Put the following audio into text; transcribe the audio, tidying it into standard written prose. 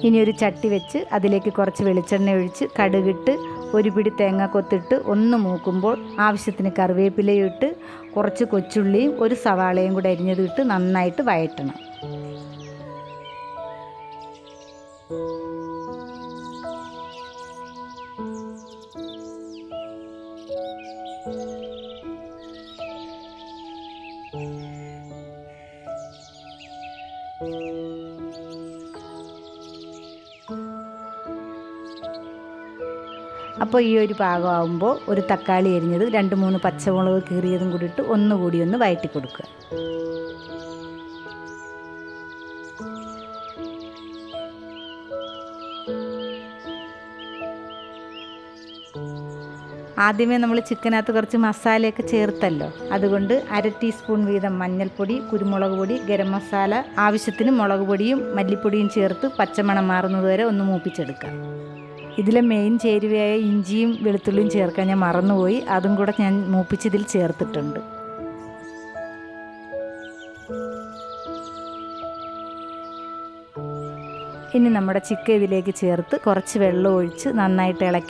ഇനി ഒരു ചട്ടി വെച്ച് അതിലേക്ക് കുറച്ച് വെളിച്ചെണ്ണ ഒഴിച്ച് കടുകിട്ട് ഒരു പിടി തേങ്ങ കൊത്തിട്ട് ഒന്ന് മൂക്കുമ്പോൾ ആവശ്യത്തിന് കറിവേപ്പിലയും ഇട്ട് കുറച്ച് കൊച്ചുള്ളിയും ഒരു സവാളയും കൂടെ അരിഞ്ഞത് ഇട്ട് നന്നായിട്ട് വഴറ്റണം. അപ്പോൾ ഈ ഒരു പാകമാകുമ്പോൾ ഒരു തക്കാളി എരിഞ്ഞത് 2-3 പച്ചമുളക് കീറിയതും കൂടി ഇട്ട് ഒന്നുകൂടി ഒന്ന് വഴറ്റി കൊടുക്കുക. ആദ്യമേ നമ്മൾ ചിക്കനകത്ത് കുറച്ച് മസാലയൊക്കെ ചേർത്തല്ലോ, അതുകൊണ്ട് 1/2 ടീസ്പൂൺ വീതം മഞ്ഞൾപ്പൊടി, കുരുമുളക് പൊടി, ഗരം മസാല, ആവശ്യത്തിന് മുളക് പൊടിയും മല്ലിപ്പൊടിയും ചേർത്ത് പച്ചമണം മാറുന്നത് വരെ ഒന്ന് മൂപ്പിച്ചെടുക്കാം. ഇതിലെ മെയിൻ ചേരുവയായ ഇഞ്ചിയും വെളുത്തുള്ളിയും ചേർക്കാൻ ഞാൻ മറന്നുപോയി, അതും കൂടെ ഞാൻ മൂപ്പിച്ചതിൽ ചേർത്തിട്ടുണ്ട്. ഇനി നമ്മുടെ ചിക്കൻ ഇതിലേക്ക് ചേർത്ത് കുറച്ച് വെള്ളം ഒഴിച്ച് നന്നായിട്ട് ഇളക്കി